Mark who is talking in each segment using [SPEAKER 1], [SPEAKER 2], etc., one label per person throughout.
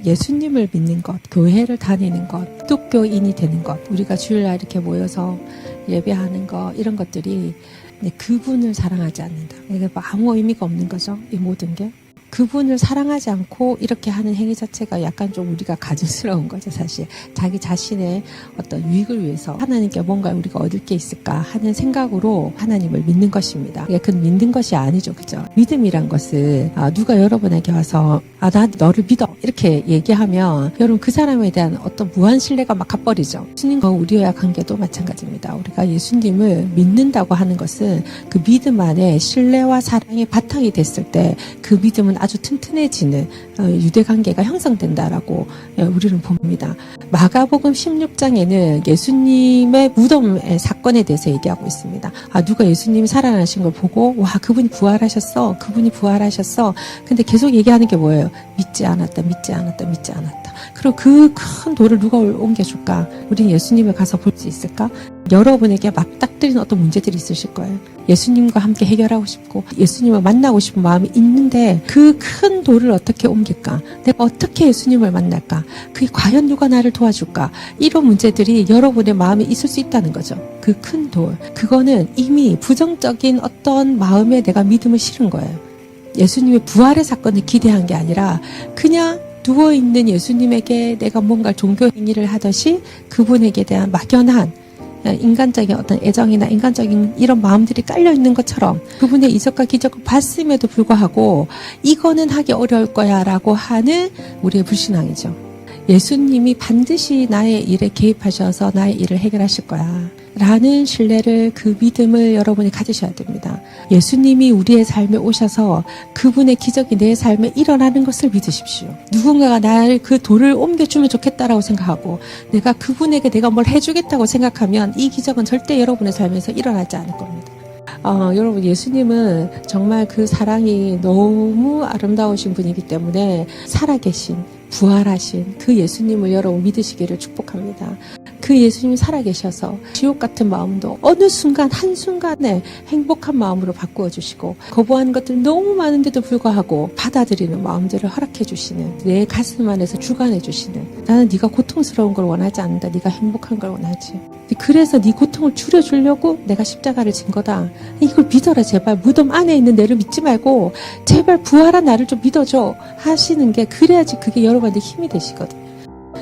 [SPEAKER 1] 예수님을 믿는 것, 교회를 다니는 것, 기독교인이 되는 것, 우리가 주일날 이렇게 모여서 예배하는 것, 이런 것들이 그분을 사랑하지 않는다. 이게 아무 의미가 없는 거죠. 이 모든 게. 그분을 사랑하지 않고 이렇게 하는 행위 자체가 약간 좀 우리가 가증스러운 거죠, 사실. 자기 자신의 어떤 유익을 위해서 하나님께 뭔가 우리가 얻을 게 있을까 하는 생각으로 하나님을 믿는 것입니다. 그 믿는 것이 아니죠, 그죠? 믿음이란 것은 누가 여러분에게 와서 나 너를 믿어 이렇게 얘기하면 여러분 그 사람에 대한 어떤 무한 신뢰가 막 가버리죠. 예수님과 우리와의 관계도 마찬가지입니다. 우리가 예수님을 믿는다고 하는 것은 그 믿음 안에 신뢰와 사랑이 바탕이 됐을 때 그 믿음은 아주 튼튼해지는 유대관계가 형성된다라고 우리는 봅니다. 마가복음 16장에는 예수님의 무덤의 사건에 대해서 얘기하고 있습니다. 누가 예수님이 살아나신 걸 보고 와 그분이 부활하셨어. 그분이 부활하셨어. 근데 계속 얘기하는 게 뭐예요? 믿지 않았다. 믿지 않았다. 믿지 않았다. 그리고 그 큰 돌을 누가 옮겨줄까? 우리는 예수님을 가서 볼 수 있을까? 여러분에게 맞닥뜨리는 어떤 문제들이 있으실 거예요. 예수님과 함께 해결하고 싶고 예수님을 만나고 싶은 마음이 있는데 그 큰 돌을 어떻게 옮길까? 내가 어떻게 예수님을 만날까? 그게 과연 누가 나를 도와줄까? 이런 문제들이 여러분의 마음에 있을 수 있다는 거죠. 그 큰 돌. 그거는 이미 부정적인 어떤 마음에 내가 믿음을 실은 거예요. 예수님의 부활의 사건을 기대한 게 아니라 그냥 누워있는 예수님에게 내가 뭔가 종교 행위를 하듯이 그분에게 대한 막연한 인간적인 어떤 애정이나 인간적인 이런 마음들이 깔려있는 것처럼 그분의 이적과 기적을 봤음에도 불구하고 이거는 하기 어려울 거야 라고 하는 우리의 불신앙이죠. 예수님이 반드시 나의 일에 개입하셔서 나의 일을 해결하실 거야 라는 신뢰를, 그 믿음을 여러분이 가지셔야 됩니다. 예수님이 우리의 삶에 오셔서 그분의 기적이 내 삶에 일어나는 것을 믿으십시오. 누군가가 나를 그 돌을 옮겨주면 좋겠다라고 생각하고 내가 그분에게 내가 뭘 해주겠다고 생각하면 이 기적은 절대 여러분의 삶에서 일어나지 않을 겁니다. 여러분 예수님은 정말 그 사랑이 너무 아름다우신 분이기 때문에 살아계신 부활하신 그 예수님을 여러분 믿으시기를 축복합니다. 그 예수님이 살아계셔서 지옥 같은 마음도 어느 순간 한순간에 행복한 마음으로 바꾸어 주시고 거부하는 것들 너무 많은데도 불구하고 받아들이는 마음들을 허락해 주시는, 내 가슴 안에서 주관해 주시는, 나는 네가 고통스러운 걸 원하지 않는다. 네가 행복한 걸 원하지. 그래서 네 고통을 줄여주려고 내가 십자가를 진 거다. 이걸 믿어라 제발. 무덤 안에 있는 내를 믿지 말고 제발 부활한 나를 좀 믿어줘 하시는 게, 그래야지 그게 여러분한테 힘이 되시거든요.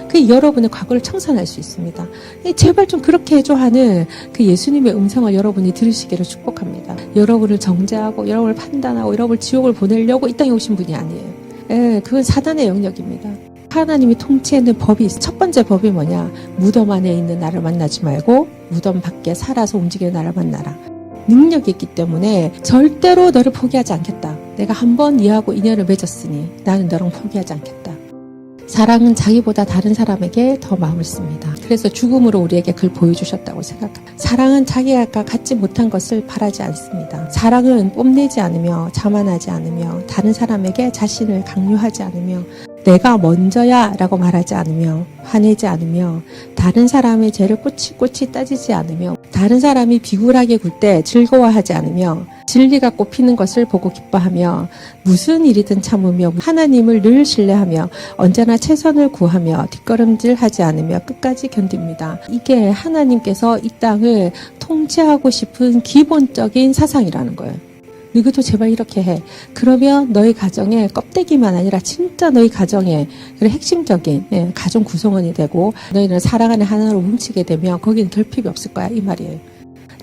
[SPEAKER 1] 그게 여러분의 과거를 청산할 수 있습니다. 제발 좀 그렇게 해줘 하는 그 예수님의 음성을 여러분이 들으시기를 축복합니다. 여러분을 정죄하고 여러분을 판단하고 여러분을 지옥을 보내려고 이 땅에 오신 분이 아니에요. 그건 사단의 영역입니다. 하나님이 통치하는 법이, 첫 번째 법이 뭐냐? 무덤 안에 있는 나를 만나지 말고 무덤 밖에 살아서 움직이는 나를 만나라. 능력이 있기 때문에 절대로 너를 포기하지 않겠다. 내가 한번 니하고 인연을 맺었으니 나는 너를 포기하지 않겠다. 사랑은 자기보다 다른 사람에게 더 마음을 씁니다. 그래서 죽음으로 우리에게 그걸 보여주셨다고 생각합니다. 사랑은 자기가 갖지 못한 것을 바라지 않습니다. 사랑은 뽐내지 않으며 자만하지 않으며 다른 사람에게 자신을 강요하지 않으며 내가 먼저야 라고 말하지 않으며 화내지 않으며 다른 사람의 죄를 꼬치꼬치 따지지 않으며 다른 사람이 비굴하게 굴 때 즐거워하지 않으며 진리가 꼽히는 것을 보고 기뻐하며 무슨 일이든 참으며 하나님을 늘 신뢰하며 언제나 최선을 구하며 뒷걸음질하지 않으며 끝까지 견딥니다. 이게 하나님께서 이 땅을 통치하고 싶은 기본적인 사상이라는 거예요. 너희도 제발 이렇게 해. 그러면 너희 가정의 껍데기만 아니라 진짜 너희 가정의 핵심적인 가정 구성원이 되고 너희는 사랑하는 하나로 뭉치게 되면 거기는 결핍이 없을 거야 이 말이에요.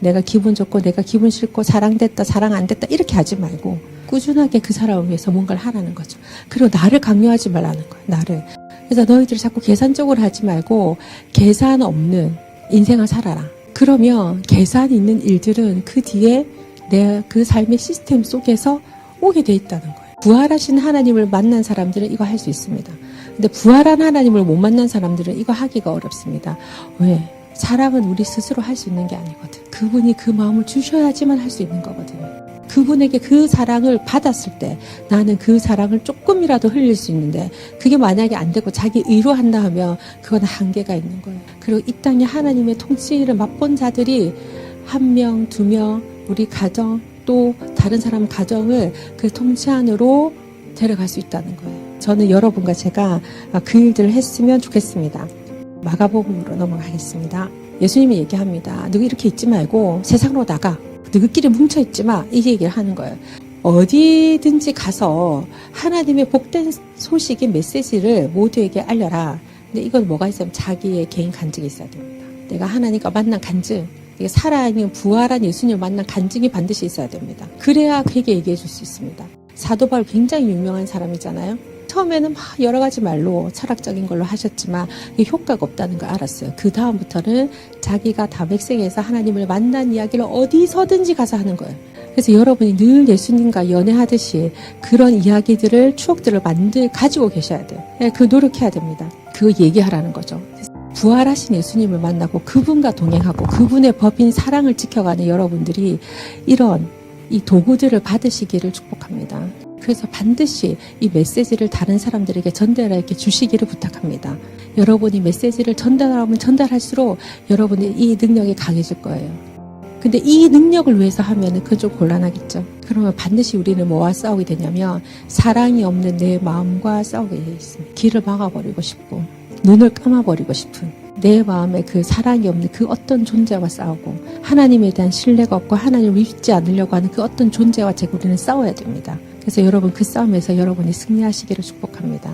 [SPEAKER 1] 내가 기분 좋고 내가 기분 싫고 사랑됐다 사랑 안 됐다 이렇게 하지 말고 꾸준하게 그 사람을 위해서 뭔가를 하라는 거죠. 그리고 나를 강요하지 말라는 거예요. 나를. 그래서 너희들이 자꾸 계산적으로 하지 말고 계산 없는 인생을 살아라. 그러면 계산 있는 일들은 그 뒤에 내 그 삶의 시스템 속에서 오게 돼 있다는 거예요. 부활하신 하나님을 만난 사람들은 이거 할 수 있습니다. 근데 부활한 하나님을 못 만난 사람들은 이거 하기가 어렵습니다. 왜? 사랑은 우리 스스로 할 수 있는 게 아니거든. 그분이 그 마음을 주셔야지만 할 수 있는 거거든요. 그분에게 그 사랑을 받았을 때 나는 그 사랑을 조금이라도 흘릴 수 있는데 그게 만약에 안 되고 자기 의로 한다 하면 그건 한계가 있는 거예요. 그리고 이 땅에 하나님의 통치를 맛본 자들이 1명, 2명, 우리 가정 또 다른 사람 가정을 그 통치 안으로 데려갈 수 있다는 거예요. 저는 여러분과 제가 그 일들을 했으면 좋겠습니다. 마가복음으로 넘어가겠습니다. 예수님이 얘기합니다. 너희 이렇게 있지 말고 세상으로 나가. 너희끼리 뭉쳐있지 마. 이 얘기를 하는 거예요. 어디든지 가서 하나님의 복된 소식인 메시지를 모두에게 알려라. 근데 이건 뭐가 있으면 자기의 개인 간증이 있어야 됩니다. 내가 하나님과 만난 간증, 살아있는 부활한 예수님을 만난 간증이 반드시 있어야 됩니다. 그래야 그에게 얘기해 줄 수 있습니다. 사도 바울 굉장히 유명한 사람이잖아요. 처음에는 막 여러 가지 말로 철학적인 걸로 하셨지만 이게 효과가 없다는 걸 알았어요. 그 다음부터는 자기가 다백성에서 하나님을 만난 이야기를 어디서든지 가서 하는 거예요. 그래서 여러분이 늘 예수님과 연애하듯이 그런 이야기들을, 추억들을 가지고 계셔야 돼요. 그 노력해야 됩니다. 그거 얘기하라는 거죠. 부활하신 예수님을 만나고 그분과 동행하고 그분의 법인 사랑을 지켜가는 여러분들이 이런 이 도구들을 받으시기를 축복합니다. 그래서 반드시 이 메시지를 다른 사람들에게 전달하게 주시기를 부탁합니다. 여러분이 메시지를 전달하면 전달할수록 여러분의 이 능력이 강해질 거예요. 근데 이 능력을 위해서 하면은 그건 좀 곤란하겠죠. 그러면 반드시 우리는 뭐와 싸우게 되냐면 사랑이 없는 내 마음과 싸우게 돼 있습니다. 길을 막아버리고 싶고 눈을 감아버리고 싶은 내 마음에 그 사랑이 없는 그 어떤 존재와 싸우고 하나님에 대한 신뢰가 없고 하나님을 믿지 않으려고 하는 그 어떤 존재와 우리는 싸워야 됩니다. 그래서 여러분 그 싸움에서 여러분이 승리하시기를 축복합니다.